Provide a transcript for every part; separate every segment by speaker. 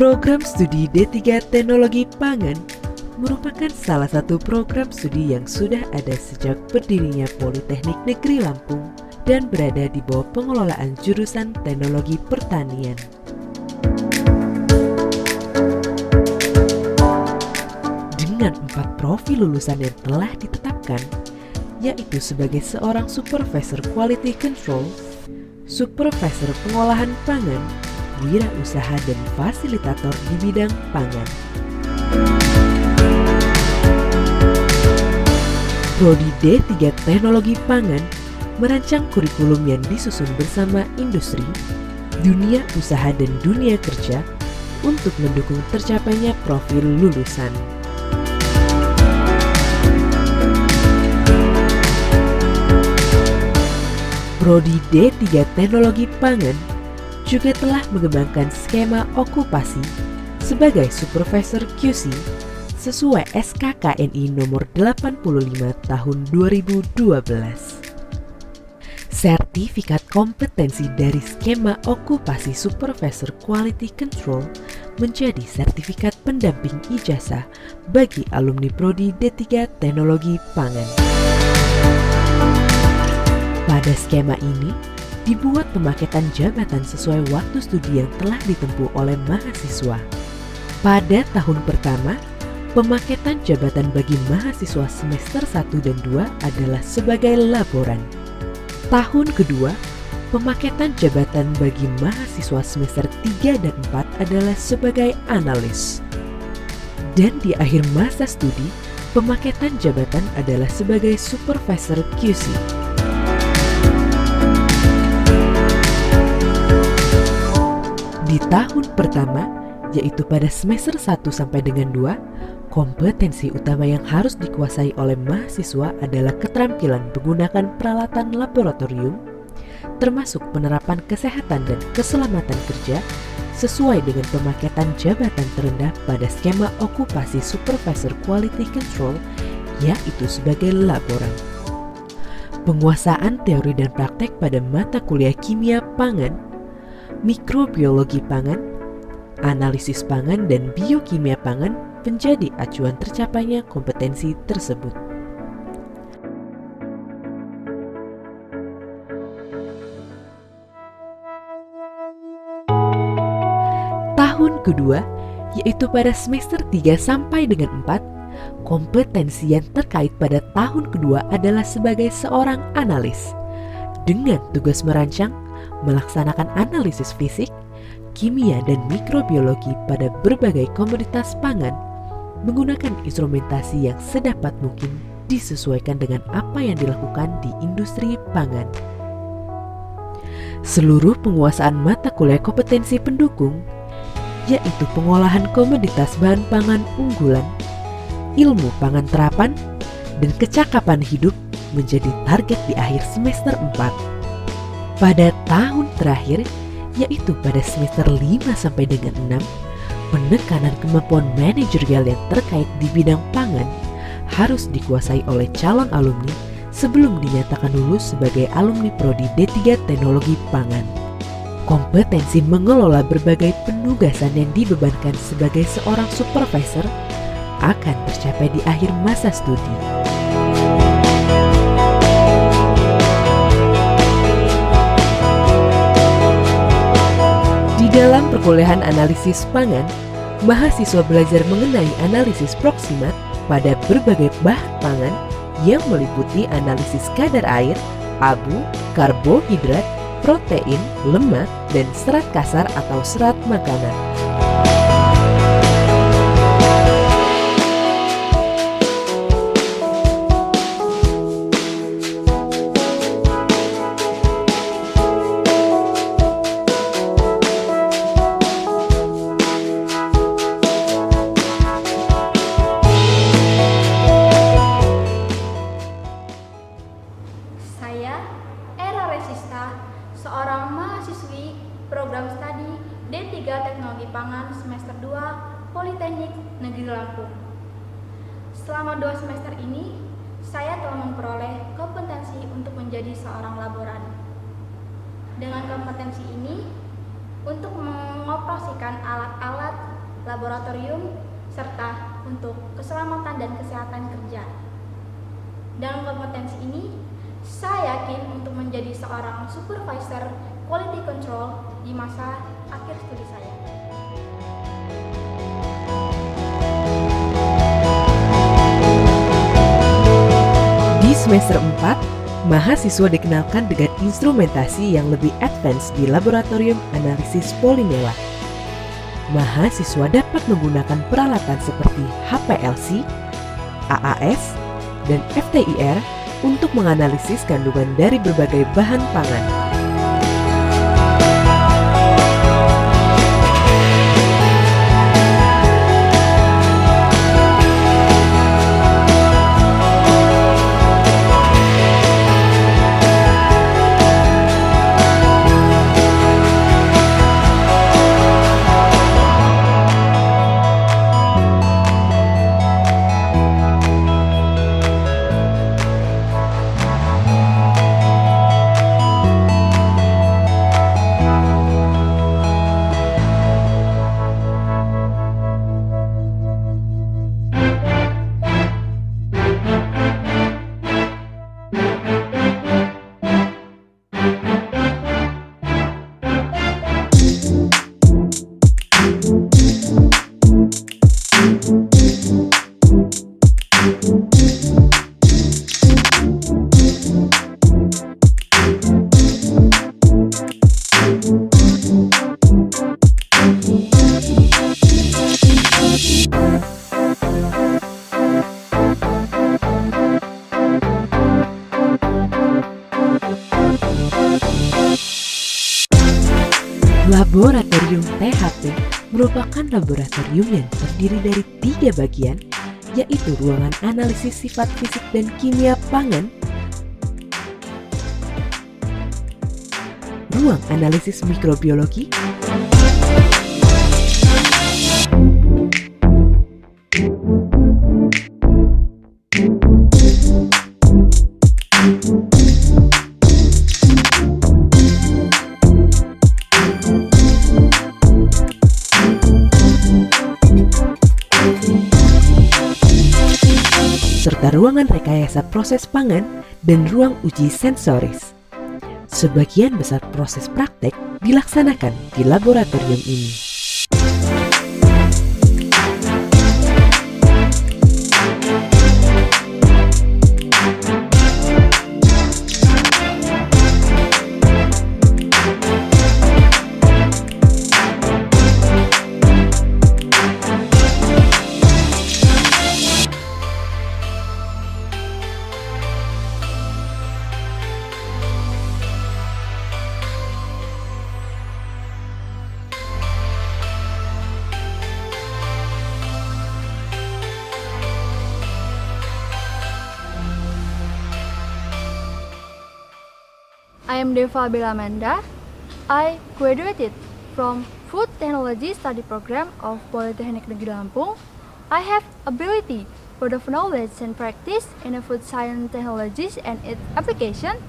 Speaker 1: Program Studi D3 Teknologi Pangan merupakan salah satu program studi yang sudah ada sejak berdirinya Politeknik Negeri Lampung dan berada di bawah pengelolaan jurusan Teknologi Pertanian. Dengan 4 profil lulusan yang telah ditetapkan, yaitu sebagai seorang Supervisor Quality Control, Supervisor Pengolahan Pangan, wirausaha dan fasilitator di bidang pangan. Prodi D3 Teknologi Pangan merancang kurikulum yang disusun bersama industri, dunia usaha dan dunia kerja untuk mendukung tercapainya profil lulusan. Prodi D3 Teknologi Pangan juga telah mengembangkan skema okupasi sebagai Supervisor QC sesuai SKKNI nomor 85 tahun 2012. Sertifikat kompetensi dari skema okupasi Supervisor Quality Control menjadi sertifikat pendamping ijazah bagi alumni Prodi D3 Teknologi Pangan. Pada skema ini, dibuat pemaketan jabatan sesuai waktu studi yang telah ditempuh oleh mahasiswa. Pada tahun pertama, pemaketan jabatan bagi mahasiswa semester 1 dan 2 adalah sebagai laboran. Tahun kedua, pemaketan jabatan bagi mahasiswa semester 3 dan 4 adalah sebagai analis. Dan di akhir masa studi, pemaketan jabatan adalah sebagai Supervisor QC. Di tahun pertama, yaitu pada semester 1 sampai dengan 2, kompetensi utama yang harus dikuasai oleh mahasiswa adalah keterampilan menggunakan peralatan laboratorium, termasuk penerapan kesehatan dan keselamatan kerja, sesuai dengan pemaketan jabatan terendah pada skema okupasi Supervisor Quality Control, yaitu sebagai laboran. Penguasaan teori dan praktek pada mata kuliah kimia pangan, mikrobiologi pangan, analisis pangan, dan biokimia pangan menjadi acuan tercapainya kompetensi tersebut. Tahun kedua, yaitu pada semester 3 sampai dengan 4, kompetensi yang terkait pada tahun kedua adalah sebagai seorang analis, dengan tugas merancang, melaksanakan analisis fisik, kimia dan mikrobiologi pada berbagai komoditas pangan menggunakan instrumentasi yang sedapat mungkin disesuaikan dengan apa yang dilakukan di industri pangan. Seluruh penguasaan mata kuliah kompetensi pendukung, yaitu pengolahan komoditas bahan pangan unggulan, ilmu pangan terapan, dan kecakapan hidup menjadi target di akhir semester 4. Pada tahun terakhir, yaitu pada semester 5 sampai dengan 6, penekanan kemampuan manajerial yang terkait di bidang pangan harus dikuasai oleh calon alumni sebelum dinyatakan lulus sebagai alumni Prodi D3 Teknologi Pangan. Kompetensi mengelola berbagai penugasan yang dibebankan sebagai seorang supervisor akan tercapai di akhir masa studi. Dalam perkuliahan analisis pangan, mahasiswa belajar mengenai analisis proksimat pada berbagai bahan pangan yang meliputi analisis kadar air, abu, karbohidrat, protein, lemak, dan serat kasar atau serat makanan.
Speaker 2: Seorang mahasiswi program studi D3 Teknologi Pangan semester 2 Politeknik Negeri Lampung. Selama 2 semester ini, saya telah memperoleh kompetensi untuk menjadi seorang laboran. Dengan kompetensi ini, untuk mengoperasikan alat-alat laboratorium, serta untuk keselamatan dan kesehatan kerja. Dalam kompetensi ini, saya yakin untuk menjadi seorang supervisor quality control di masa akhir studi saya.
Speaker 1: Di semester 4, mahasiswa dikenalkan dengan instrumentasi yang lebih advance di laboratorium analisis polinela. Mahasiswa dapat menggunakan peralatan seperti HPLC, AAS, dan FTIR untuk menganalisis kandungan dari berbagai bahan pangan. Laboratorium THP merupakan laboratorium yang terdiri dari 3 bagian, yaitu ruangan analisis sifat fisik dan kimia pangan, ruang analisis mikrobiologi, serta ruangan rekayasa proses pangan dan ruang uji sensoris. Sebagian besar proses praktek dilaksanakan di laboratorium ini.
Speaker 3: I am Deva Belamanda. I graduated from Food Technology Study Program of Polytechnic Negeri Lampung. I have ability for the knowledge and practice in the food science technologies and its application.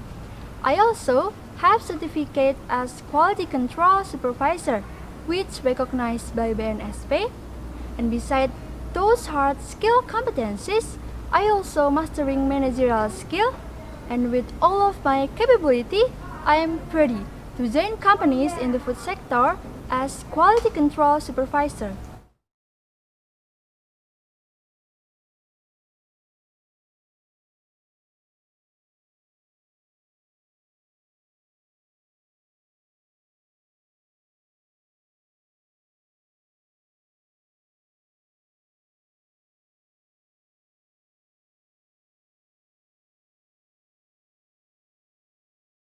Speaker 3: I also have certificate as quality control supervisor, which recognized by BNSP. And beside those hard skill competencies, I also mastering managerial skill. And with all of my capability, I am ready to join companies in the food sector as quality control supervisor.